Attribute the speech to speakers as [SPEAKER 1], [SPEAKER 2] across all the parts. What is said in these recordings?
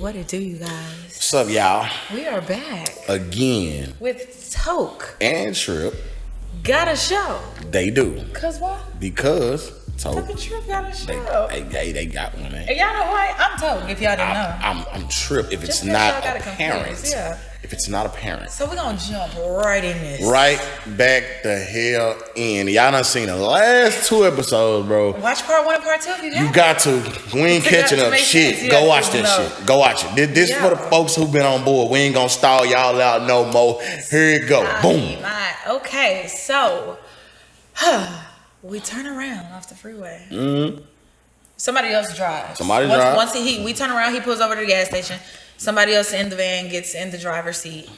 [SPEAKER 1] What it do, you guys?
[SPEAKER 2] What's up, y'all?
[SPEAKER 1] We are back
[SPEAKER 2] Again.
[SPEAKER 1] with Toke.
[SPEAKER 2] And Trip.
[SPEAKER 1] Got a show.
[SPEAKER 2] They do.
[SPEAKER 1] Cause what?
[SPEAKER 2] Because
[SPEAKER 1] Toke and Trip got a show.
[SPEAKER 2] They got one, man.
[SPEAKER 1] And y'all know why? I'm Toke, if y'all didn't know.
[SPEAKER 2] I'm Trip if it's
[SPEAKER 1] Just
[SPEAKER 2] not
[SPEAKER 1] y'all
[SPEAKER 2] apparent.
[SPEAKER 1] confused, yeah.
[SPEAKER 2] If it's not apparent.
[SPEAKER 1] So we're gonna jump right in this.
[SPEAKER 2] Right back the hell in. Y'all done seen the last 2 episodes, bro.
[SPEAKER 1] Watch part 1 and part 2 if you got
[SPEAKER 2] You got to. We ain't catching up. Shit.
[SPEAKER 1] Sense.
[SPEAKER 2] Go watch that shit. Go watch it. This for the folks who been on board. We ain't gonna stall y'all out no more. Here it go. Boom.
[SPEAKER 1] Okay, so we turn around off the freeway.
[SPEAKER 2] Mm-hmm.
[SPEAKER 1] Somebody else drives. Once we turn around, he pulls over to the gas station. Somebody else in the van gets in the driver's seat,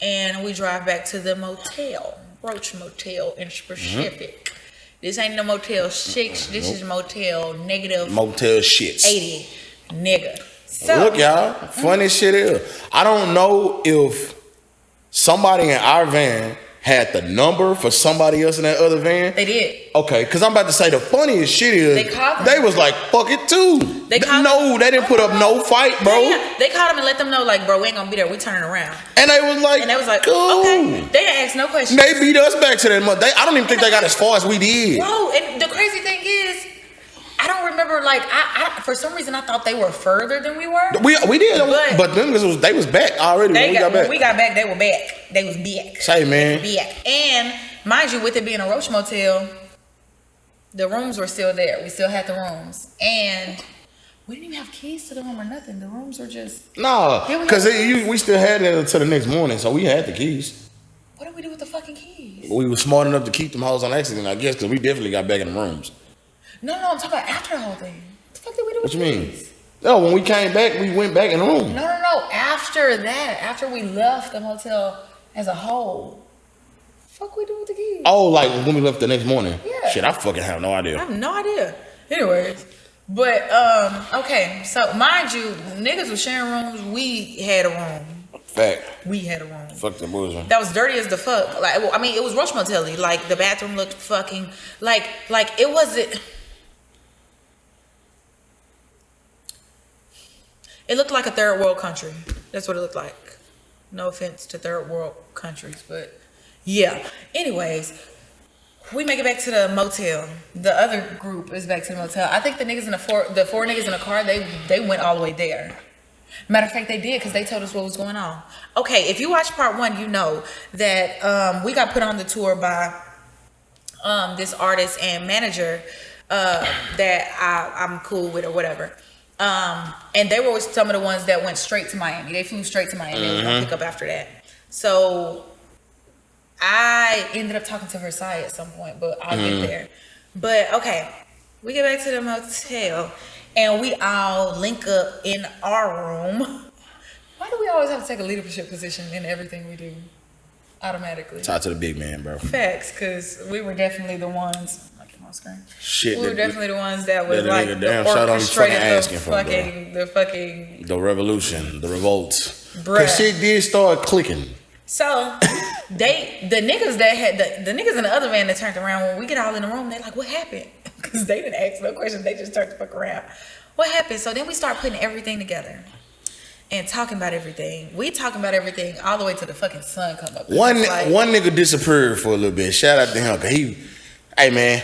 [SPEAKER 1] and we drive back to the motel, Roach Motel in specific. Mm-hmm. This ain't no Motel 6. This is Motel negative.
[SPEAKER 2] Motel shits.
[SPEAKER 1] 80, nigga. So,
[SPEAKER 2] look, y'all, funny shit is, I don't know if somebody in our van had the number for somebody else in that other van.
[SPEAKER 1] They did.
[SPEAKER 2] Okay, because I'm about to say the funniest shit is they was like, fuck it too. They didn't put up no fight, bro.
[SPEAKER 1] Yeah. They called them and let them know, like, bro, we ain't gonna be there. We turning around.
[SPEAKER 2] And they was like, cool.
[SPEAKER 1] Okay. They didn't ask no questions.
[SPEAKER 2] They beat us back to that month. I don't even think they got as far as we did.
[SPEAKER 1] Bro, and the crazy thing is, I don't remember, like, I for some reason I thought they were further than we were.
[SPEAKER 2] We did, but them they was back already when we got back.
[SPEAKER 1] When we got back, they were back. They was back.
[SPEAKER 2] Say, man.
[SPEAKER 1] Back. And mind you, with it being a Roach Motel, the rooms were still there. We still had the rooms. And we didn't even have keys to the room or nothing. The rooms were just...
[SPEAKER 2] No, because we still had it until the next morning, so we had the keys.
[SPEAKER 1] What did we do with the fucking keys?
[SPEAKER 2] We were smart enough to keep them hoes on accident, I guess, because we definitely got back in the rooms.
[SPEAKER 1] No, I'm talking about after the whole thing. What the fuck did we do with
[SPEAKER 2] the keys? What you mean? No, when we came back, we went back in the room.
[SPEAKER 1] No. After that, after we left the motel as a whole, fuck we do with the keys?
[SPEAKER 2] Oh, like when we left the next morning?
[SPEAKER 1] Yeah.
[SPEAKER 2] Shit, I fucking have no idea.
[SPEAKER 1] I have no idea. Anyways, but okay, so mind you, niggas was sharing rooms. We had a room.
[SPEAKER 2] Fact.
[SPEAKER 1] We had a room.
[SPEAKER 2] Fuck the boys.
[SPEAKER 1] That was dirty as the fuck. Like, I mean, it was Roach Motel-y. Like, the bathroom looked fucking like it wasn't. It looked like a third world country. That's what it looked like. No offense to third world countries, but yeah. Anyways, we make it back to the motel. The other group is back to the motel. I think the niggas in the four niggas in the car, they went all the way there. Matter of fact, they did because they told us what was going on. Okay, if you watch part 1, you know that we got put on the tour by this artist and manager that I'm cool with or whatever. And they were some of the ones that went straight to Miami. They flew straight to Miami. They were gonna pick up after that. So I ended up talking to Versailles at some point, but I'll get there. But okay, we get back to the motel and we all link up in our room. Why do we always have to take a leadership position in everything we do? Automatically.
[SPEAKER 2] Talk to the big man, bro.
[SPEAKER 1] Facts, because we were definitely the ones. On screen.
[SPEAKER 2] Shit,
[SPEAKER 1] we were definitely the ones that was like
[SPEAKER 2] the revolution, the revolt. Cause shit did start clicking.
[SPEAKER 1] So the niggas that had the niggas in the other van that turned around when we get all in the room, they're like, what happened? Because they didn't ask no questions, they just turned the fuck around. What happened? So then we start putting everything together and talking about everything. We talking about everything all the way till the fucking sun come up.
[SPEAKER 2] One nigga disappeared for a little bit. Shout out to him, cause hey man.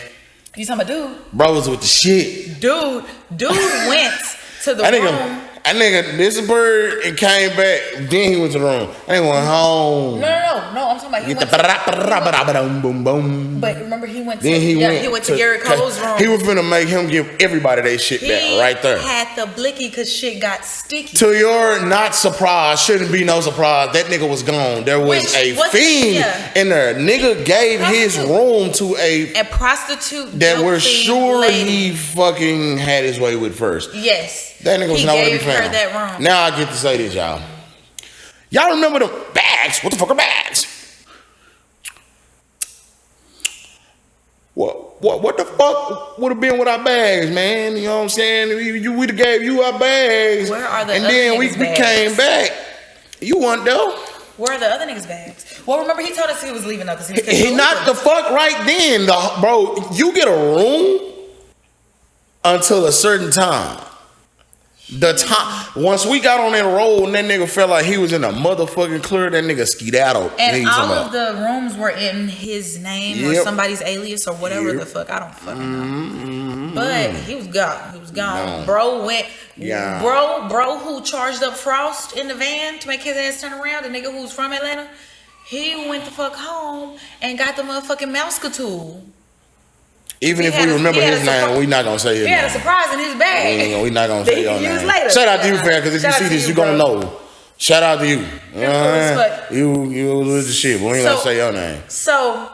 [SPEAKER 1] You talking about dude?
[SPEAKER 2] Bro was with the shit.
[SPEAKER 1] Dude went to the room.
[SPEAKER 2] That nigga disappeared and came back. Then he went to the room. That nigga went home.
[SPEAKER 1] No. I'm talking about he went. But remember he went to.
[SPEAKER 2] Then he
[SPEAKER 1] went to Gary Cole's room.
[SPEAKER 2] He was finna make him give everybody their shit back right there.
[SPEAKER 1] He had the blicky because shit got sticky.
[SPEAKER 2] To your not surprise, shouldn't be no surprise. That nigga was gone. There was a fiend in there. Nigga gave his room to a
[SPEAKER 1] prostitute
[SPEAKER 2] that we're sure he fucking had his way with first.
[SPEAKER 1] Yes.
[SPEAKER 2] That nigga was nowhere to be found.
[SPEAKER 1] That room.
[SPEAKER 2] Now I get to say this, y'all. Y'all remember the bags? What the fuck are bags? What the fuck would have been with our bags, man? You know what I'm saying? We'd have gave you our bags.
[SPEAKER 1] Where are the
[SPEAKER 2] and
[SPEAKER 1] other
[SPEAKER 2] then
[SPEAKER 1] niggas'
[SPEAKER 2] we came back. You weren't there.
[SPEAKER 1] Where are the other niggas' bags? Well, remember he told us he was leaving us.
[SPEAKER 2] He not the fuck right then, bro. You get a room until a certain time. The time once we got on that road and that nigga felt like he was in a motherfucking clear, that nigga skedaddled.
[SPEAKER 1] And all of the rooms were in his name or
[SPEAKER 2] Yep.
[SPEAKER 1] somebody's alias or whatever the fuck. I don't fucking know. But he was gone. He was gone.
[SPEAKER 2] No.
[SPEAKER 1] Bro went.
[SPEAKER 2] Yeah.
[SPEAKER 1] Bro who charged up Frost in the van to make his ass turn around. The nigga who's from Atlanta. He went the fuck home and got the motherfucking mouse tool.
[SPEAKER 2] Even if we remember his name, we not gonna say his name.
[SPEAKER 1] He had a surprise in his bag.
[SPEAKER 2] We not gonna say your name.
[SPEAKER 1] Later.
[SPEAKER 2] Shout out to you, fam, because if you see this, you gonna know. Shout out to you. You was the shit, but we ain't gonna say your name.
[SPEAKER 1] So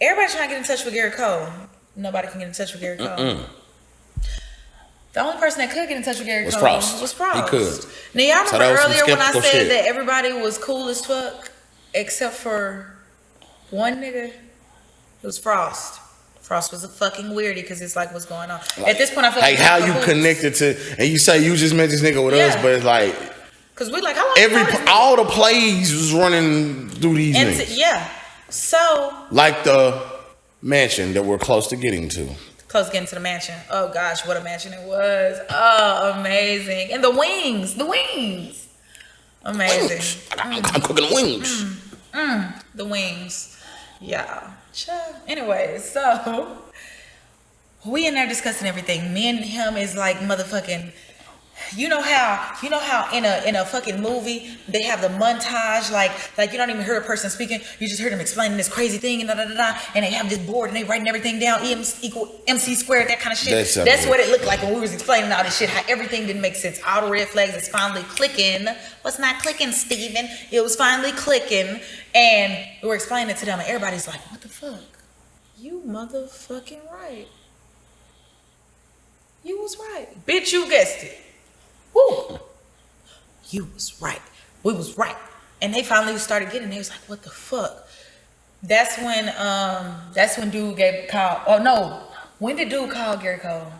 [SPEAKER 1] everybody trying to get in touch with Gary Cole. Nobody can get in touch with Gary Cole. The only person that could get in touch with Gary Cole was Frost.
[SPEAKER 2] He could.
[SPEAKER 1] Now y'all remember earlier when I said
[SPEAKER 2] shit.
[SPEAKER 1] that everybody was cool as fuck except for one nigga? It was Frost. Frost was a fucking weirdie because it's like, what's going on? Like, at this point, I feel like
[SPEAKER 2] how you connected to, and you say you just met this nigga with us, but it's like,
[SPEAKER 1] because we like, how long
[SPEAKER 2] all the plays was running through these niggas.
[SPEAKER 1] So
[SPEAKER 2] like the mansion that we're close to getting to.
[SPEAKER 1] Close to getting to the mansion. Oh gosh, what a mansion it was. Oh, amazing. And the wings. Amazing.
[SPEAKER 2] I'm cooking wings.
[SPEAKER 1] The wings. Yeah. Anyway, so we in there discussing everything. Me and him is like motherfucking. You know how in a fucking movie they have the montage like you don't even hear a person speaking, you just hear them explaining this crazy thing and and they have this board and they writing everything down, E equal MC squared, that kind of shit. That's what it looked like when we was explaining all this shit, how everything didn't make sense. All the red flags is finally clicking. What's not clicking, Steven? It was finally clicking, and we were explaining it to them and everybody's like, what the fuck? You motherfucking right. You was right. Bitch, you guessed it. Woo. You was right. We was right. And they finally started getting, they was like, what the fuck? That's when dude gave call. Oh no. When did dude call Gary Cole?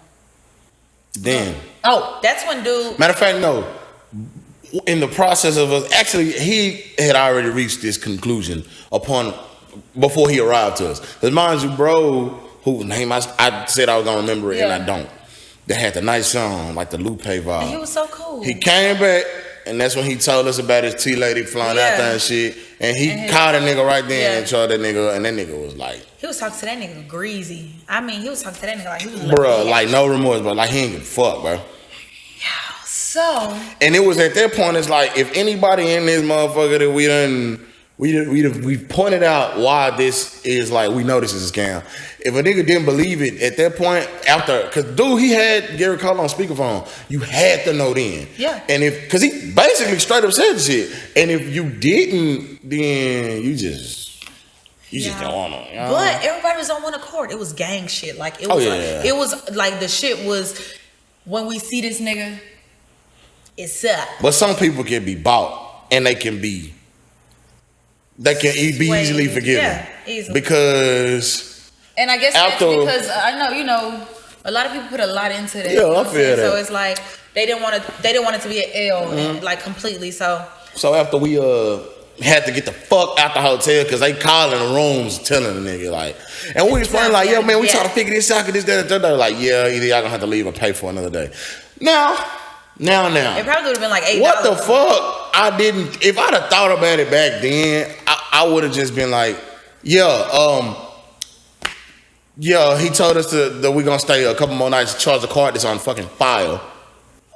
[SPEAKER 2] Then.
[SPEAKER 1] Oh, that's when dude.
[SPEAKER 2] Matter of fact, no. In the process of us, actually, he had already reached this conclusion before he arrived to us. Because mind you, bro, whose name I said I was gonna remember it, and I don't. They had the nice song, like the Lupe vibe.
[SPEAKER 1] And he was so cool.
[SPEAKER 2] He came back, and that's when he told us about his T-lady flying out there and shit. And he called a nigga right then and told that nigga, and that nigga was like...
[SPEAKER 1] He was talking to that nigga greasy. I mean, he was talking to that nigga like he was...
[SPEAKER 2] Bruh, like no remorse, but like he ain't give a fuck, bro.
[SPEAKER 1] Yeah, so...
[SPEAKER 2] And it was at that point, it's like, if anybody in this motherfucker that we pointed out why this is like, we know this is a scam. If a nigga didn't believe it at that point, cause dude, he had Gary Cole on speakerphone. You had to know then.
[SPEAKER 1] Yeah.
[SPEAKER 2] And cause he basically straight up said shit. And if you didn't, then you just don't want to. You know?
[SPEAKER 1] But everybody was on one accord. It was gang shit. Like it was. It was like the shit was when we see this nigga, it's up.
[SPEAKER 2] But some people can be bought, and they can be easily forgiven. Yeah, easily. Because.
[SPEAKER 1] And I guess that's because I know, a lot of people put a lot into that.
[SPEAKER 2] Yeah, I feel that.
[SPEAKER 1] So it's like they didn't want it to be an L, like completely. So
[SPEAKER 2] after we had to get the fuck out the hotel because they calling the rooms telling the nigga like, and we explained like, yo man, we trying to figure this out, this, that, and that. Like, yeah, either y'all gonna have to leave or pay for another day. Now.
[SPEAKER 1] It probably would have been like $8.
[SPEAKER 2] What the fuck? I didn't. If I'd have thought about it back then, I would have just been like, yeah, he told us that we're gonna stay a couple more nights, charge the card that's on fucking file.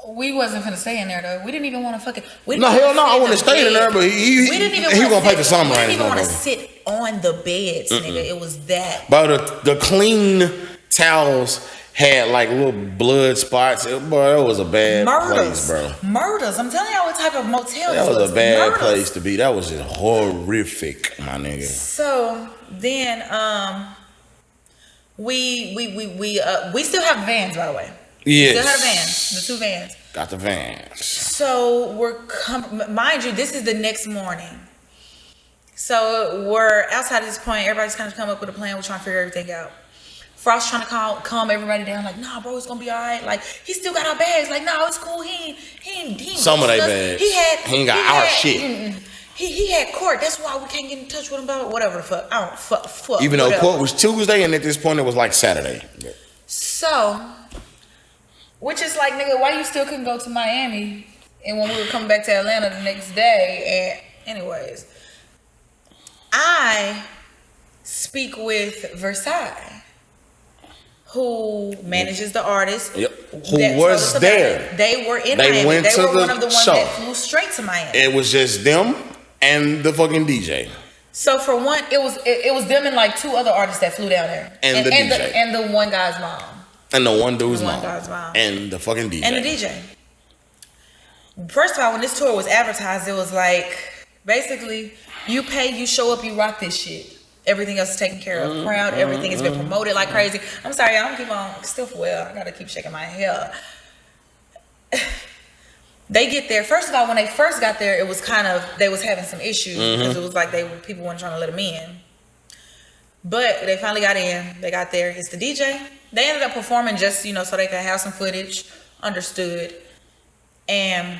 [SPEAKER 1] We wasn't finna stay in there though. We didn't even want to fucking.
[SPEAKER 2] No, hell no, I want to stay in there, but he gonna pay for something.
[SPEAKER 1] We didn't even want to sit on the beds, nigga. It was that.
[SPEAKER 2] But the clean towels had like little blood spots. Bro, it was a bad place, bro.
[SPEAKER 1] Murders. I'm telling y'all what type of motel
[SPEAKER 2] that was a bad place to be. That was just horrific, my nigga.
[SPEAKER 1] So then, we still have vans, by the way.
[SPEAKER 2] Yes.
[SPEAKER 1] Still have vans. The 2 vans.
[SPEAKER 2] Got the vans.
[SPEAKER 1] So mind you, this is the next morning. So we're outside at this point. Everybody's kind of come up with a plan. We're trying to figure everything out. Frost trying to calm everybody down. Like, nah, bro, it's gonna be all right. Like, he still got our bags. Like, nah, it's cool. He ain't
[SPEAKER 2] some of they bags. He ain't got our shit.
[SPEAKER 1] He had court. That's why we can't get in touch with him about whatever the fuck. I don't fuck.
[SPEAKER 2] Even though court was Tuesday and at this point it was like Saturday.
[SPEAKER 1] So Which is like, nigga, why you still couldn't go to Miami? And when we were coming back to Atlanta the next day, and anyways, I speak with Versailles, who manages the artist.
[SPEAKER 2] Yep. Who was there?
[SPEAKER 1] They were in
[SPEAKER 2] They
[SPEAKER 1] Miami.
[SPEAKER 2] went
[SPEAKER 1] They
[SPEAKER 2] to
[SPEAKER 1] were
[SPEAKER 2] the
[SPEAKER 1] one of the ones
[SPEAKER 2] show.
[SPEAKER 1] that flew straight to Miami.
[SPEAKER 2] It was just them and the fucking DJ.
[SPEAKER 1] So for one, it was them and like 2 other artists that flew down there,
[SPEAKER 2] And the DJ.
[SPEAKER 1] and the one guy's mom,
[SPEAKER 2] And the one dude's
[SPEAKER 1] The one
[SPEAKER 2] mom.
[SPEAKER 1] guy's mom.
[SPEAKER 2] And the fucking DJ.
[SPEAKER 1] and the DJ. First of all, when this tour was advertised, it was like basically you pay, you show up, you rock this shit. Everything else is taken care of. Crowd, everything has been promoted like crazy. I'm sorry, I don't keep on stiff. Well, I gotta keep shaking my hair. They get there. First of all, when they first got there, it was kind of, they was having some issues because it was like people weren't trying to let them in. But they finally got in. They got there. It's the DJ. They ended up performing just, so they could have some footage. Understood. And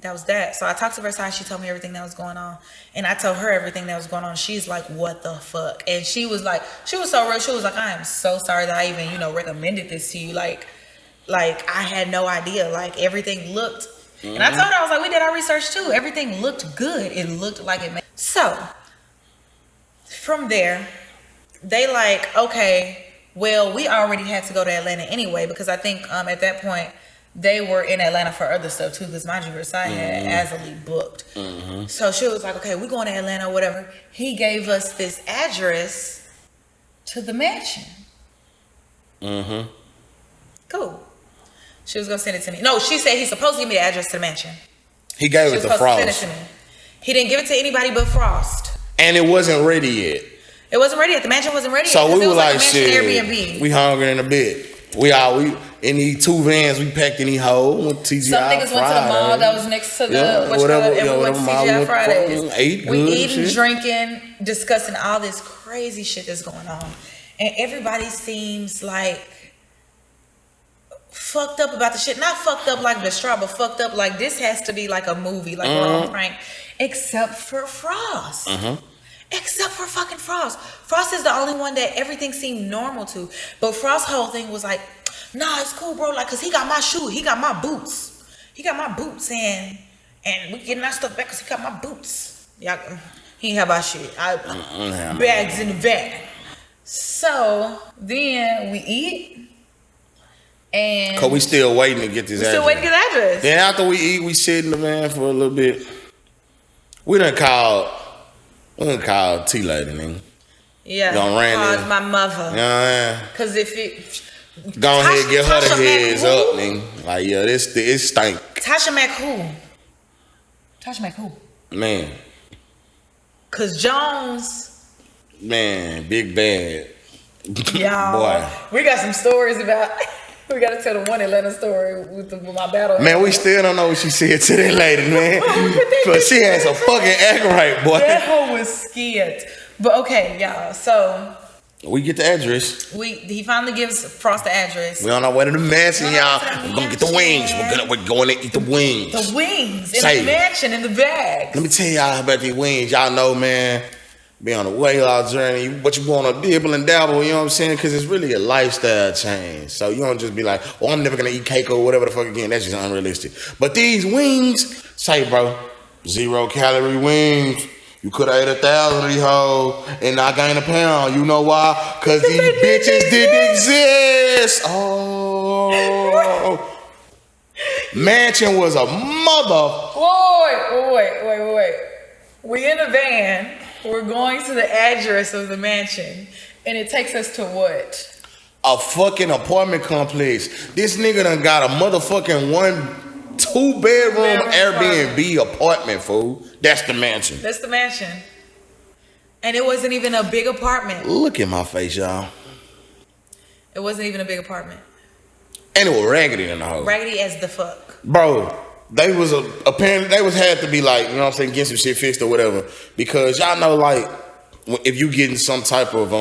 [SPEAKER 1] that was that. So I talked to Versailles. She told me everything that was going on. And I told her everything that was going on. She's like, what the fuck? And she was so real. She was like, I am so sorry that I even, recommended this to you. Like I had no idea. Like everything looked. And I told her, I was like, we did our research too. Everything looked good. It looked like it made. So from there, they like, okay, well, we already had to go to Atlanta anyway, because I think at that point they were in Atlanta for other stuff too, because mind you, Versailles had Azalea booked. So she was like, okay, we're going to Atlanta, whatever. He gave us this address to the mansion. Cool. She was gonna send it to me. No, she said he's supposed to give me the address to the mansion.
[SPEAKER 2] He gave it to Frost.
[SPEAKER 1] Send it to me. He didn't give it to anybody but Frost.
[SPEAKER 2] And it wasn't ready yet.
[SPEAKER 1] It wasn't ready yet. The mansion wasn't ready yet.
[SPEAKER 2] So we were like,
[SPEAKER 1] shit.
[SPEAKER 2] shit,
[SPEAKER 1] Airbnb.
[SPEAKER 2] we hungry in a bit. We in these 2 vans, we packed in these hoes. Went to TGI
[SPEAKER 1] Some niggas went to the mall that was next to the and we went to TGI Fridays. We eating, drinking, discussing all this crazy shit that's going on. And everybody seems like fucked up about the shit. Not fucked up like distraught, but fucked up like this has to be like a movie, like we're on prank. Except for Frost. Except for fucking Frost. Frost is the only one that everything seemed normal to. But Frost's whole thing was like, nah, it's cool, bro. Like, cause he got my shoe, he got my boots. He got my boots and we getting our stuff back cause he got my boots. Y'all, he ain't have our shit. Bags in the van. So then we eat. And
[SPEAKER 2] cause we still waiting to get this address.
[SPEAKER 1] Still waiting to get the address.
[SPEAKER 2] Then after we eat, we sit in the van for a little bit. We done called T Lady, nigga.
[SPEAKER 1] Yeah. Called my mother.
[SPEAKER 2] Yeah.
[SPEAKER 1] Cause if it
[SPEAKER 2] go ahead, give her the heads up, nigga. Like, yeah, it stink.
[SPEAKER 1] Tasha Mac who?
[SPEAKER 2] Man.
[SPEAKER 1] Cause Jones.
[SPEAKER 2] Man, big bad.
[SPEAKER 1] Y'all.
[SPEAKER 2] Boy.
[SPEAKER 1] We got some stories about. We gotta tell the one Atlanta story with my battle.
[SPEAKER 2] Man, we still don't know what she said to that lady, man. But she had some fucking act right, boy.
[SPEAKER 1] That hoe was scared. But okay, y'all. So
[SPEAKER 2] we get the address.
[SPEAKER 1] He finally gives Frost the address.
[SPEAKER 2] We on our way to the mansion, y'all. We're gonna get the wings. We're going to eat the wings.
[SPEAKER 1] The wings in the mansion in the bag.
[SPEAKER 2] Let me tell y'all about these wings. Y'all know, man. Be on a weight loss journey, but you want to dibble and dabble, you know what I'm saying? Because it's really a lifestyle change. So you don't just be like, oh, I'm never going to eat cake or whatever the fuck again. That's just unrealistic. But these wings, say, bro, 0 calorie wings. You could have ate 1,000 of these hoes and not gained a pound. You know why? Because these bitches didn't exist. Oh. Mansion was a mother.
[SPEAKER 1] Wait. We in a van. We're going to the address of the mansion, and it takes us to what?
[SPEAKER 2] A fucking apartment complex. This nigga done got a motherfucking 2-bedroom Airbnb apartment, fool. That's the mansion.
[SPEAKER 1] That's the mansion. And it wasn't even a big apartment.
[SPEAKER 2] Look at my face, y'all.
[SPEAKER 1] It wasn't even a big apartment.
[SPEAKER 2] And it was raggedy in the house.
[SPEAKER 1] Raggedy as the fuck.
[SPEAKER 2] Bro. They was had to be like, you know what I'm saying, getting some shit fixed or whatever. Because y'all know, like, if you getting some type of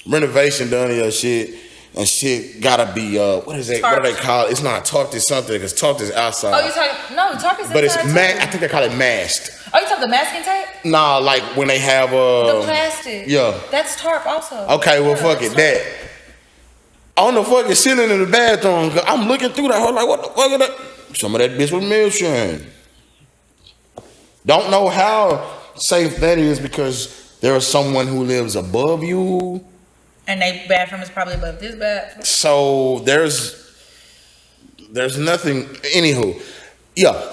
[SPEAKER 2] renovation done to your shit, and shit gotta be what is that? Tarp. What do they call it? It's not tarped, it's something, because tarped is outside.
[SPEAKER 1] Oh, you talking? No, tarp is inside.
[SPEAKER 2] But it's I think they call it masked.
[SPEAKER 1] Oh, you talking the masking tape?
[SPEAKER 2] Nah, like when they have
[SPEAKER 1] the plastic.
[SPEAKER 2] Yeah.
[SPEAKER 1] That's tarp also.
[SPEAKER 2] Okay, well fuck it. That. on the fucking ceiling in the bathroom. I'm looking through that hole like, what the fuck is that? Some of that bitch was milkshine. Don't know how safe that is because there is someone who lives above you.
[SPEAKER 1] And their bathroom is probably above this bathroom.
[SPEAKER 2] So there's nothing. Anywho, yeah.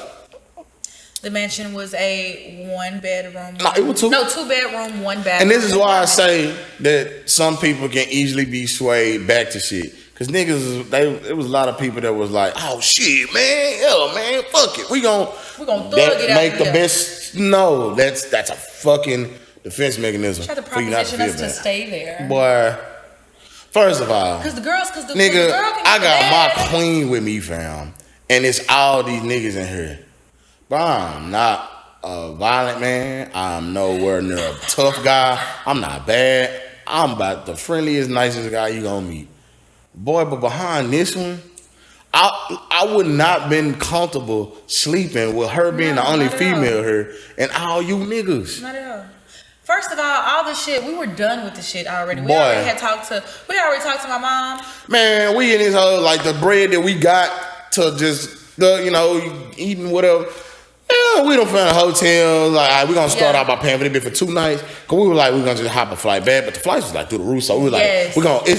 [SPEAKER 1] The mansion was a 1-bedroom.
[SPEAKER 2] No, it was 2.
[SPEAKER 1] No, 2-bedroom, 1 bathroom.
[SPEAKER 2] And this is why I say that some people can easily be swayed back to shit. Cause niggas, there was a lot of people that was like, "Oh shit, man, hell, man, fuck it, we gon'
[SPEAKER 1] thug it out
[SPEAKER 2] make the
[SPEAKER 1] there."
[SPEAKER 2] best." No, that's a fucking defense mechanism.
[SPEAKER 1] Try to
[SPEAKER 2] for you not
[SPEAKER 1] proposition
[SPEAKER 2] feel
[SPEAKER 1] us to
[SPEAKER 2] bad.
[SPEAKER 1] stay there.
[SPEAKER 2] Boy, first of all,
[SPEAKER 1] Cause the girls, cause the
[SPEAKER 2] nigga,
[SPEAKER 1] girl can
[SPEAKER 2] I
[SPEAKER 1] get
[SPEAKER 2] got
[SPEAKER 1] mad.
[SPEAKER 2] my queen with me, fam, and it's all these niggas in here. But I'm not a violent man. I'm nowhere near a tough guy. I'm not bad. I'm about the friendliest, nicest guy you gonna meet. Boy, but behind this one, I would not been comfortable sleeping with her being the only
[SPEAKER 1] not at
[SPEAKER 2] female here and all you niggas.
[SPEAKER 1] Not at all. First of all the shit, we were done with the shit already. We
[SPEAKER 2] Boy.
[SPEAKER 1] already talked to my mom.
[SPEAKER 2] Man, we in this whole, like, the bread that we got to just, eating whatever. Yeah, we don't find a hotel. Like, all right, we gonna start out by paying for it for 2 nights. Cause we were like, we're gonna just hop a flight back, but the flights was like through the roof. So we were like,
[SPEAKER 1] Yes.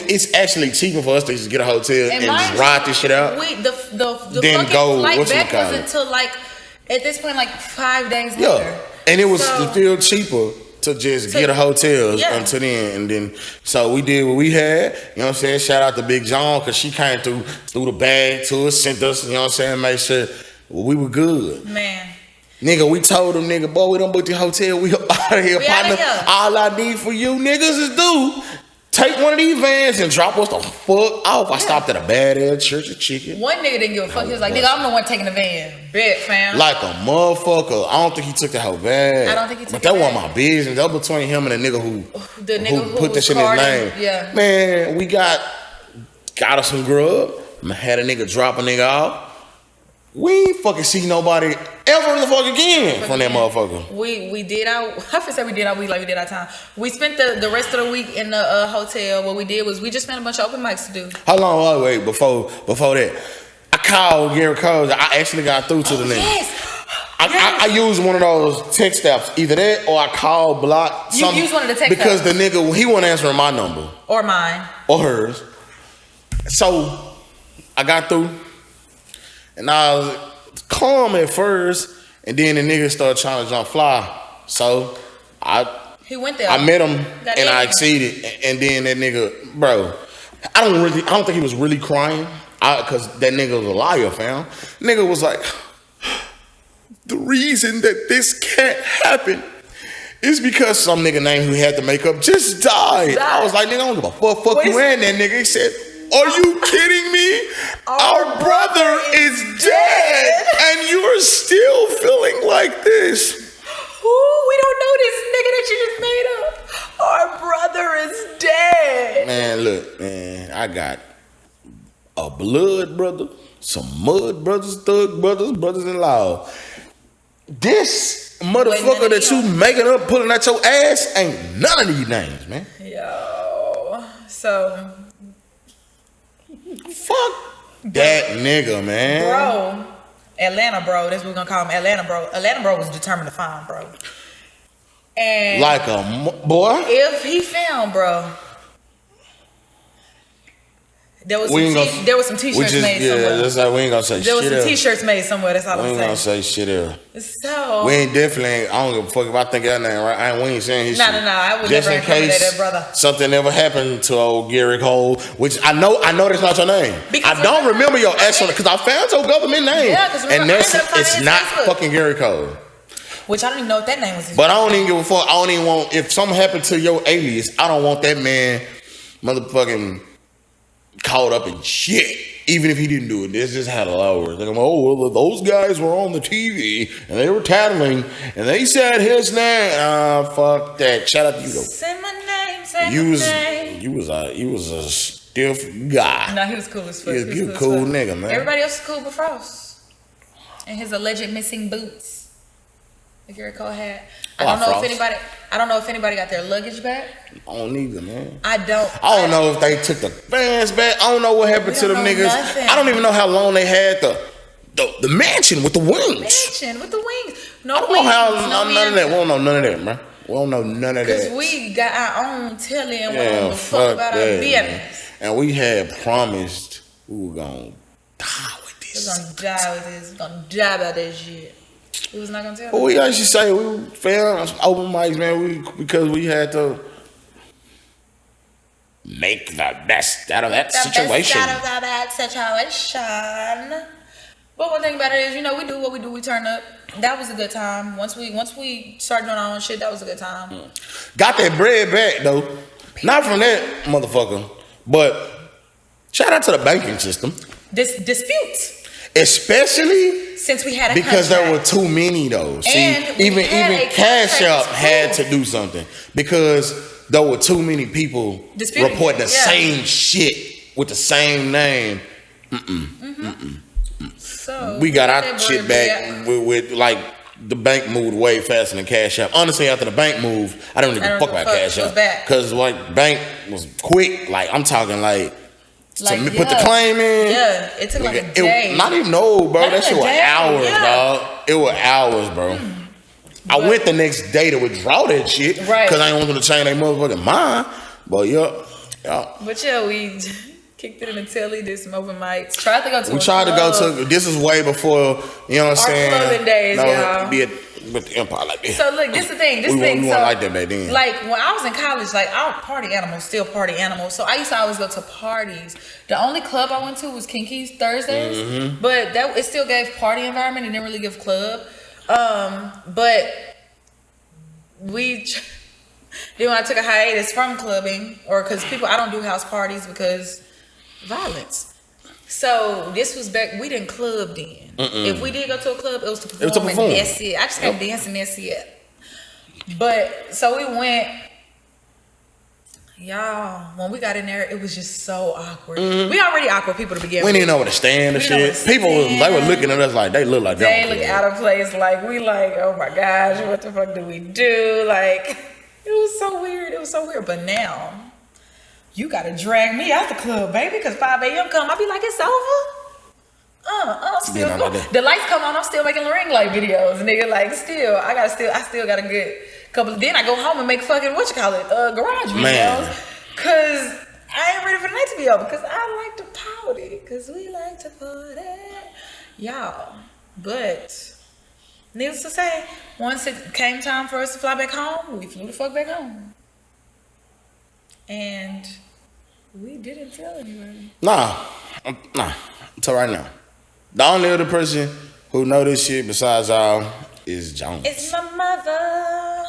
[SPEAKER 2] it's actually cheaper for us to just get a hotel and just ride this shit out.
[SPEAKER 1] The
[SPEAKER 2] Then
[SPEAKER 1] fucking
[SPEAKER 2] go,
[SPEAKER 1] flight back
[SPEAKER 2] whatchamacallit.
[SPEAKER 1] wasn't until like at this point like 5 days
[SPEAKER 2] Yeah,
[SPEAKER 1] later.
[SPEAKER 2] and it was
[SPEAKER 1] So-
[SPEAKER 2] still cheaper to just get a hotel
[SPEAKER 1] Yeah.
[SPEAKER 2] until then. And then, so we did what we had. You know what I'm saying? Shout out to Big John because she came through the bag to us, sent us. You know what I'm saying? Make sure we were good.
[SPEAKER 1] Man.
[SPEAKER 2] Nigga, we told them, nigga, boy, we don't book the hotel. We out of here,
[SPEAKER 1] We
[SPEAKER 2] partner.
[SPEAKER 1] outta here.
[SPEAKER 2] All I need for you niggas is take one of these vans and drop us the fuck off. I stopped at a badass Church of Chicken.
[SPEAKER 1] One nigga didn't give a fuck. He was like, nigga, I'm the one taking the van. Bet, fam.
[SPEAKER 2] Like a motherfucker. I don't think he took the whole bag.
[SPEAKER 1] I don't think he took
[SPEAKER 2] But
[SPEAKER 1] it
[SPEAKER 2] that wasn't
[SPEAKER 1] bad.
[SPEAKER 2] my business. That was between him and the nigga who put
[SPEAKER 1] was
[SPEAKER 2] this shit in his
[SPEAKER 1] carding,
[SPEAKER 2] name.
[SPEAKER 1] yeah.
[SPEAKER 2] Man, we got us some grub. Had a nigga drop a nigga off. We ain't fucking see nobody ever in the fuck again from that motherfucker.
[SPEAKER 1] We did our, I feel say we did our week like we did our time. We spent the rest of the week in the hotel. What we did was we just spent a bunch of open mics to do.
[SPEAKER 2] How long? Wait, before that, I called Gary Coles. I actually got through to the nigga.
[SPEAKER 1] Yes.
[SPEAKER 2] I used one of those text apps. Either that or I called block.
[SPEAKER 1] You used one of the text
[SPEAKER 2] because
[SPEAKER 1] apps.
[SPEAKER 2] the nigga he wasn't answering my number
[SPEAKER 1] Or mine.
[SPEAKER 2] or hers. So I got through, and I was calm at first, and then the nigga started trying to jump fly. So
[SPEAKER 1] He went there.
[SPEAKER 2] I met him
[SPEAKER 1] Got
[SPEAKER 2] and I
[SPEAKER 1] in.
[SPEAKER 2] exceeded, and then that nigga, bro, I don't think he was really crying, cause that nigga was a liar, fam. Nigga was like, the reason that this can't happen is because some nigga named who had the makeup just died. I was like, nigga, I don't give a fuck you and that nigga. He said, are you kidding me? Our brother is dead, and you are still feeling like this.
[SPEAKER 1] Ooh, we don't know this nigga that you just made up. Our brother is dead.
[SPEAKER 2] Man, look, man, I got a blood brother, some mud brothers, thug brothers, brothers-in-law. This motherfucker that you making up, pulling out your ass, ain't none of these names, man.
[SPEAKER 1] Yo. So,
[SPEAKER 2] Fuck that nigga, man.
[SPEAKER 1] bro. Atlanta bro. That's what we're gonna call him. Atlanta bro. Atlanta bro was determined to find bro. And
[SPEAKER 2] Like a boy.
[SPEAKER 1] if he found bro, there was some t-shirts made somewhere.
[SPEAKER 2] That's like we ain't gonna say
[SPEAKER 1] There was
[SPEAKER 2] shit
[SPEAKER 1] some
[SPEAKER 2] else.
[SPEAKER 1] t-shirts made somewhere. That's all
[SPEAKER 2] We
[SPEAKER 1] I'm
[SPEAKER 2] ain't gonna
[SPEAKER 1] saying.
[SPEAKER 2] say shit else.
[SPEAKER 1] So
[SPEAKER 2] We ain't definitely. I don't give a fuck if I think that name right. We ain't saying his
[SPEAKER 1] No,
[SPEAKER 2] shit.
[SPEAKER 1] no, no, I would
[SPEAKER 2] Just
[SPEAKER 1] never
[SPEAKER 2] in
[SPEAKER 1] incriminate
[SPEAKER 2] case
[SPEAKER 1] that brother.
[SPEAKER 2] something ever happened to old Gary Cole, which I know that's not your name.
[SPEAKER 1] Because
[SPEAKER 2] I don't remember your actual because I found your government name.
[SPEAKER 1] Yeah, 'cause remember,
[SPEAKER 2] and
[SPEAKER 1] I
[SPEAKER 2] that's
[SPEAKER 1] ended up finding
[SPEAKER 2] it's
[SPEAKER 1] his
[SPEAKER 2] not
[SPEAKER 1] Facebook.
[SPEAKER 2] fucking Gary Cole.
[SPEAKER 1] which I don't even know if that name was his
[SPEAKER 2] But I don't even give a fuck. I don't even want if something happened to your alias. I don't want that man, motherfucking caught up in shit. Even if he didn't do it, this just had a lot of words. Like, oh, well, those guys were on the TV and they were tattling and they said his name. Fuck that. Shout out to you though.
[SPEAKER 1] Say my name, say
[SPEAKER 2] You
[SPEAKER 1] my
[SPEAKER 2] was
[SPEAKER 1] name.
[SPEAKER 2] you was a stiff guy.
[SPEAKER 1] No, he was cool as fuck.
[SPEAKER 2] He was
[SPEAKER 1] as
[SPEAKER 2] cool
[SPEAKER 1] fuck.
[SPEAKER 2] nigga, man.
[SPEAKER 1] Everybody else was cool but Frost. And his alleged missing boots. The Gary Cole hat.
[SPEAKER 2] Oh,
[SPEAKER 1] I
[SPEAKER 2] Frost.
[SPEAKER 1] don't know if anybody got their luggage back.
[SPEAKER 2] I don't either, man.
[SPEAKER 1] I don't
[SPEAKER 2] know if they took the fans back. I don't know what happened to them niggas.
[SPEAKER 1] Nothing.
[SPEAKER 2] I don't even know how long they had the mansion with the wings.
[SPEAKER 1] Mansion with the wings. No
[SPEAKER 2] I don't
[SPEAKER 1] wings.
[SPEAKER 2] know how
[SPEAKER 1] no
[SPEAKER 2] none of that. We don't know none of that, man. We don't know none of that.
[SPEAKER 1] Because we got our own telly and we don't give a fuck about our business.
[SPEAKER 2] And we had promised we were gonna die with this.
[SPEAKER 1] We're gonna die with this. We're gonna die about that shit. We was not gonna tell
[SPEAKER 2] But
[SPEAKER 1] them.
[SPEAKER 2] we actually say we found some open mics, man. Because we had to make the best out of that situation.
[SPEAKER 1] Best out of that situation. But one thing about it is, we do what we do. We turn up. That was a good time. Once we started doing our own shit, that was a good time.
[SPEAKER 2] Got that bread back though. Not from that motherfucker, but shout out to the banking system.
[SPEAKER 1] This disputes.
[SPEAKER 2] Especially
[SPEAKER 1] Since we had a
[SPEAKER 2] because
[SPEAKER 1] contract.
[SPEAKER 2] there were too many though. See,
[SPEAKER 1] And we
[SPEAKER 2] even
[SPEAKER 1] had a
[SPEAKER 2] Cash App
[SPEAKER 1] contract
[SPEAKER 2] had to
[SPEAKER 1] proof.
[SPEAKER 2] do something because there were too many people
[SPEAKER 1] Disputing
[SPEAKER 2] reporting the
[SPEAKER 1] it, yeah.
[SPEAKER 2] same shit with the same name.
[SPEAKER 1] So
[SPEAKER 2] We got
[SPEAKER 1] that
[SPEAKER 2] our
[SPEAKER 1] bread
[SPEAKER 2] shit back with like the bank moved way faster than Cash App. Honestly, after the bank move, I don't even fuck about Cash
[SPEAKER 1] It was
[SPEAKER 2] App
[SPEAKER 1] back.
[SPEAKER 2] because like bank was quick. Like I'm talking like.
[SPEAKER 1] Like,
[SPEAKER 2] to put the claim in.
[SPEAKER 1] Yeah, it took like a
[SPEAKER 2] It-
[SPEAKER 1] day.
[SPEAKER 2] not even bro.
[SPEAKER 1] Not
[SPEAKER 2] That
[SPEAKER 1] even
[SPEAKER 2] shit
[SPEAKER 1] a
[SPEAKER 2] was
[SPEAKER 1] day,
[SPEAKER 2] hours,
[SPEAKER 1] yeah.
[SPEAKER 2] dog. It was hours, bro. I went the next day to withdraw that shit
[SPEAKER 1] Right.
[SPEAKER 2] because I ain't want them to change their motherfucking mind. But yeah.
[SPEAKER 1] But yeah, we kicked it in the telly, did some open mics. Tried to go to
[SPEAKER 2] We
[SPEAKER 1] a
[SPEAKER 2] tried to go
[SPEAKER 1] club.
[SPEAKER 2] to. This is way before. You know what I'm
[SPEAKER 1] Our
[SPEAKER 2] saying?
[SPEAKER 1] clubbing days, y'all.
[SPEAKER 2] Be with the Empire like that.
[SPEAKER 1] So look, this the thing.
[SPEAKER 2] We weren't like that back then.
[SPEAKER 1] Like when I was in college, like our party animals, still party animals. So I used to always go to parties. The only club I went to was Kinky's Thursdays,
[SPEAKER 2] Mm-hmm.
[SPEAKER 1] but it still gave party environment. It didn't really give club. But we then when I took a hiatus from clubbing, or because I don't do house parties because violence. So this was back. We didn't club then. If we did go to a club, it was to perform. And that's it. I just kept dancing. That's it. But so we went. Y'all, when we got in there, it was just so awkward. We already awkward people to begin
[SPEAKER 2] We
[SPEAKER 1] with.
[SPEAKER 2] didn't know where to stand and
[SPEAKER 1] We didn't know
[SPEAKER 2] shit.
[SPEAKER 1] where to
[SPEAKER 2] People, they were
[SPEAKER 1] stand.
[SPEAKER 2] looking at us like they look like
[SPEAKER 1] They
[SPEAKER 2] them.
[SPEAKER 1] look out of place. Like we like, oh my gosh, what the fuck do we do? Like it was so weird. It was so weird. But now you gotta drag me out the club, baby, because 5 a.m. come. I be like, it's over. I'm still
[SPEAKER 2] Yeah,
[SPEAKER 1] going.
[SPEAKER 2] like that.
[SPEAKER 1] The lights come on. I'm still making ring light videos, nigga. Like I still got a good couple. Then I go home and make fucking garage videos,
[SPEAKER 2] Man.
[SPEAKER 1] cause I ain't ready for the night to be over. Cause I like to party. Cause we like to party, y'all. But needless to say, once it came time for us to fly back home, we flew the fuck back home, and we didn't tell anybody.
[SPEAKER 2] Nah. Until right now. The only other person who know this shit besides y'all is Jones.
[SPEAKER 1] It's my mother.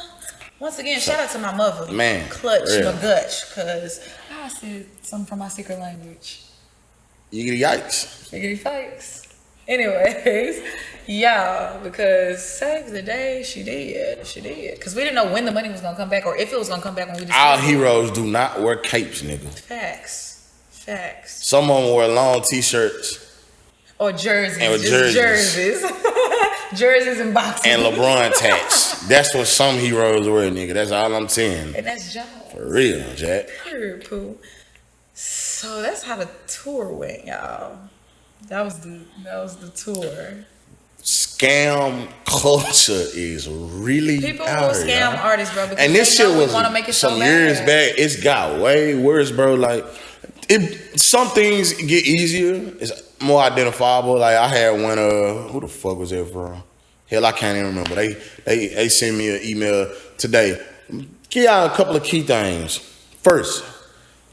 [SPEAKER 1] Once again, shout out to my mother.
[SPEAKER 2] Man,
[SPEAKER 1] Clutch
[SPEAKER 2] real.
[SPEAKER 1] my gush, because I said something from my secret language.
[SPEAKER 2] You get yikes.
[SPEAKER 1] Figgity fakes. Anyways, yeah, because save the day, she did. Because we didn't know when the money was going to come back or if it was going to come back when we
[SPEAKER 2] Our
[SPEAKER 1] decided.
[SPEAKER 2] heroes do not wear capes, nigga.
[SPEAKER 1] Facts.
[SPEAKER 2] Some of them wear long t-shirts
[SPEAKER 1] Or jerseys.
[SPEAKER 2] And with
[SPEAKER 1] just
[SPEAKER 2] jerseys.
[SPEAKER 1] Jerseys and boxes.
[SPEAKER 2] and LeBron tats. That's what some heroes wear, nigga. That's all I'm saying.
[SPEAKER 1] And that's job.
[SPEAKER 2] For real, Jack.
[SPEAKER 1] Period, poo. So that's how the tour went, y'all. That was the tour.
[SPEAKER 2] Scam culture is really
[SPEAKER 1] People
[SPEAKER 2] out
[SPEAKER 1] will
[SPEAKER 2] here,
[SPEAKER 1] scam
[SPEAKER 2] y'all.
[SPEAKER 1] artists, bro. Because
[SPEAKER 2] And this
[SPEAKER 1] they
[SPEAKER 2] shit
[SPEAKER 1] know we
[SPEAKER 2] was
[SPEAKER 1] wanna make it
[SPEAKER 2] some
[SPEAKER 1] so
[SPEAKER 2] years
[SPEAKER 1] bad.
[SPEAKER 2] back. It's got way worse, bro. Like, some things get easier. It's more identifiable. Like, I had one. Who the fuck was that from? Hell, I can't even remember. They sent me an email today. Give y'all a couple of key things. First,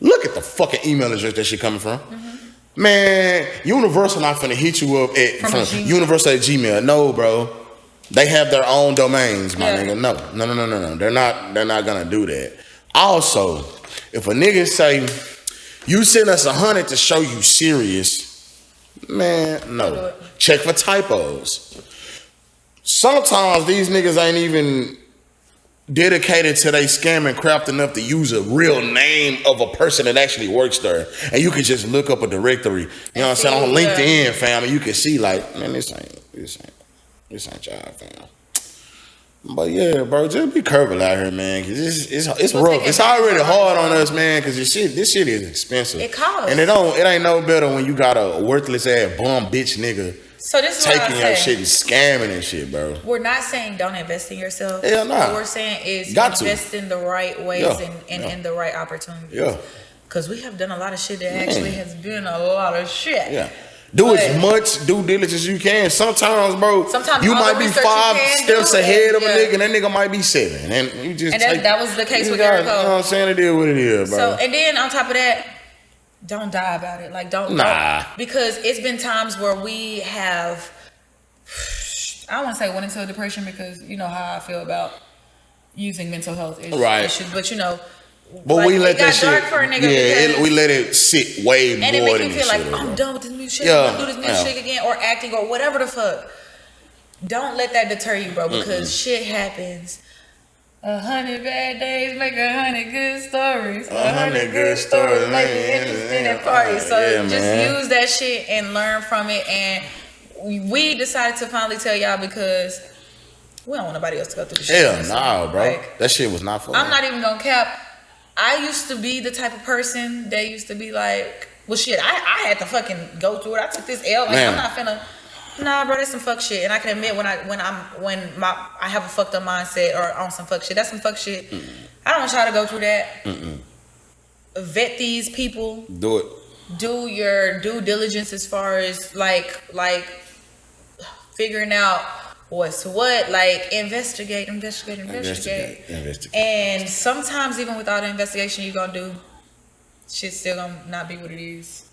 [SPEAKER 2] look at the fucking email address that shit coming from. Man, Universal not finna hit you up from
[SPEAKER 1] Gmail.
[SPEAKER 2] Universal at Gmail. No, bro. They have their own domains, my
[SPEAKER 1] Yeah.
[SPEAKER 2] nigga. No. They're not gonna do that. Also, if a nigga say, you send us 100 to show you serious, man,
[SPEAKER 1] Don't do
[SPEAKER 2] no.
[SPEAKER 1] it.
[SPEAKER 2] Check for typos. Sometimes these niggas ain't even dedicated to they scamming craft enough to use a real name of a person that actually works there. And you can just look up a directory, you know what I'm saying, on
[SPEAKER 1] Yeah.
[SPEAKER 2] LinkedIn, fam, and you can see like, man, this ain't y'all, fam. But yeah, bro, just be careful out here, man, cause it's
[SPEAKER 1] We'll
[SPEAKER 2] rough.
[SPEAKER 1] take
[SPEAKER 2] It's
[SPEAKER 1] advantage
[SPEAKER 2] already
[SPEAKER 1] of
[SPEAKER 2] hard
[SPEAKER 1] it.
[SPEAKER 2] on us, man, cause this shit is expensive.
[SPEAKER 1] It costs.
[SPEAKER 2] and it ain't no better when you got a worthless ass bum bitch nigga
[SPEAKER 1] So this is what
[SPEAKER 2] taking
[SPEAKER 1] I
[SPEAKER 2] your
[SPEAKER 1] say.
[SPEAKER 2] shit and scamming and shit, bro.
[SPEAKER 1] We're not saying don't invest in yourself.
[SPEAKER 2] Hell nah.
[SPEAKER 1] What we're saying is
[SPEAKER 2] Got to.
[SPEAKER 1] invest in the right ways and in the right opportunities.
[SPEAKER 2] Yeah.
[SPEAKER 1] Because we have done a lot of shit that actually has been a lot of shit.
[SPEAKER 2] Yeah. Do
[SPEAKER 1] But-
[SPEAKER 2] as much due diligence as you can. Sometimes, bro,
[SPEAKER 1] Sometimes
[SPEAKER 2] you
[SPEAKER 1] all
[SPEAKER 2] might
[SPEAKER 1] the
[SPEAKER 2] be
[SPEAKER 1] research you
[SPEAKER 2] 5
[SPEAKER 1] can
[SPEAKER 2] steps
[SPEAKER 1] do,
[SPEAKER 2] ahead of a
[SPEAKER 1] yeah.
[SPEAKER 2] nigga, and that nigga might be 7. And you just
[SPEAKER 1] And
[SPEAKER 2] take,
[SPEAKER 1] that was the case
[SPEAKER 2] you
[SPEAKER 1] with
[SPEAKER 2] got-
[SPEAKER 1] Eric Cole.
[SPEAKER 2] You know what I'm saying? It is what it is, bro.
[SPEAKER 1] So, and then on top of that, don't die about it. Like, don't.
[SPEAKER 2] Nah.
[SPEAKER 1] Because it's been times where we have, I don't want to say went into a depression because you know how I feel about using mental health
[SPEAKER 2] Right.
[SPEAKER 1] issues. But, you know,
[SPEAKER 2] But
[SPEAKER 1] like,
[SPEAKER 2] we let
[SPEAKER 1] it got
[SPEAKER 2] that shit.
[SPEAKER 1] dark for a nigga
[SPEAKER 2] Yeah,
[SPEAKER 1] because-
[SPEAKER 2] we let it sit way
[SPEAKER 1] and it
[SPEAKER 2] more
[SPEAKER 1] make
[SPEAKER 2] than
[SPEAKER 1] you
[SPEAKER 2] it
[SPEAKER 1] feel like,
[SPEAKER 2] should have,
[SPEAKER 1] I'm
[SPEAKER 2] bro.
[SPEAKER 1] done with this music.
[SPEAKER 2] Yeah,
[SPEAKER 1] I'm gonna do this music again or acting or whatever the fuck. Don't let that deter you, bro, because shit happens. 100 bad days make 100 good stories.
[SPEAKER 2] 100 good stories
[SPEAKER 1] make you interested in parties. So
[SPEAKER 2] Yeah,
[SPEAKER 1] just
[SPEAKER 2] man.
[SPEAKER 1] use that shit and learn from it. And we decided to finally tell y'all because we don't want nobody else to go through the shit.
[SPEAKER 2] Hell nah, bro.
[SPEAKER 1] Like,
[SPEAKER 2] That shit was not fun.
[SPEAKER 1] I'm not even gonna cap. I used to be the type of person that used to be like, well, shit, I had to fucking go through it. I took this L. Like,
[SPEAKER 2] Man.
[SPEAKER 1] I'm not finna. Nah, bro, that's some fuck shit. And I can admit when I have a fucked up mindset or on some fuck shit. That's some fuck shit. I don't want y'all to go through that. Vet these people.
[SPEAKER 2] Do it.
[SPEAKER 1] Do your due diligence as far as like figuring out what's what. Like investigate.
[SPEAKER 2] Investigate.
[SPEAKER 1] And sometimes even with all the investigation you gonna do, shit's still gonna not be what it is.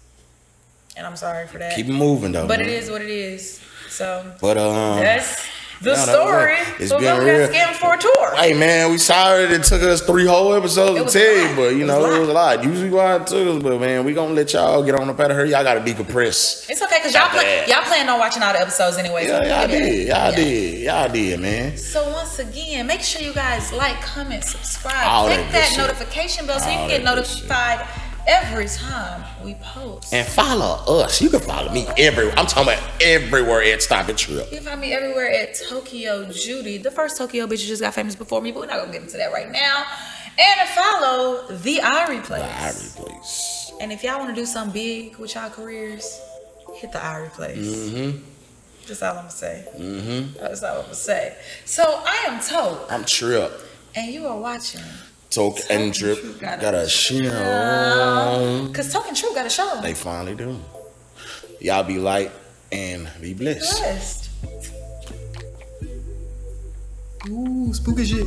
[SPEAKER 1] And I'm sorry for that.
[SPEAKER 2] Keep it moving, though.
[SPEAKER 1] But
[SPEAKER 2] man.
[SPEAKER 1] it is what it is. So
[SPEAKER 2] But
[SPEAKER 1] that's the
[SPEAKER 2] no, that was
[SPEAKER 1] story.
[SPEAKER 2] it. It's
[SPEAKER 1] So
[SPEAKER 2] been
[SPEAKER 1] we
[SPEAKER 2] real.
[SPEAKER 1] got scammed for a tour.
[SPEAKER 2] Hey man, we sorry it took us 3 whole episodes
[SPEAKER 1] It
[SPEAKER 2] to
[SPEAKER 1] was
[SPEAKER 2] tell
[SPEAKER 1] a
[SPEAKER 2] you,
[SPEAKER 1] lot.
[SPEAKER 2] but you
[SPEAKER 1] It
[SPEAKER 2] know
[SPEAKER 1] was a
[SPEAKER 2] it was a lot. Usually why it took us, but man, we gonna let y'all get on up out of here. Y'all gotta decompress.
[SPEAKER 1] It's okay because
[SPEAKER 2] Not bad.
[SPEAKER 1] y'all plan on watching all the episodes anyway. so
[SPEAKER 2] Yeah, y'all
[SPEAKER 1] maybe
[SPEAKER 2] did. Y'all did, man.
[SPEAKER 1] So once again, make sure you guys like, comment, subscribe,
[SPEAKER 2] All
[SPEAKER 1] click
[SPEAKER 2] that good
[SPEAKER 1] that
[SPEAKER 2] shit.
[SPEAKER 1] notification bell so you
[SPEAKER 2] All
[SPEAKER 1] can get
[SPEAKER 2] that good shit.
[SPEAKER 1] notified every time we post.
[SPEAKER 2] And follow us. You can follow me everywhere. I'm talking about everywhere at Stop and Trip.
[SPEAKER 1] You can find me everywhere at Tokyo Judy. The first Tokyo bitch who just got famous before me, but we're not gonna get into that right now. And follow the Irie Place.
[SPEAKER 2] Irie Place.
[SPEAKER 1] And if y'all want to do something big with y'all careers, hit the Irie Place. That's all I'm gonna say. That's all I'm gonna say. So I am Toke,
[SPEAKER 2] I'm Trip.
[SPEAKER 1] and you are watching.
[SPEAKER 2] Toke and Trip got a show.
[SPEAKER 1] Cause Toke and True got a show.
[SPEAKER 2] They finally do. Y'all be light and be blessed.
[SPEAKER 1] Blessed.
[SPEAKER 2] Ooh, spooky shit.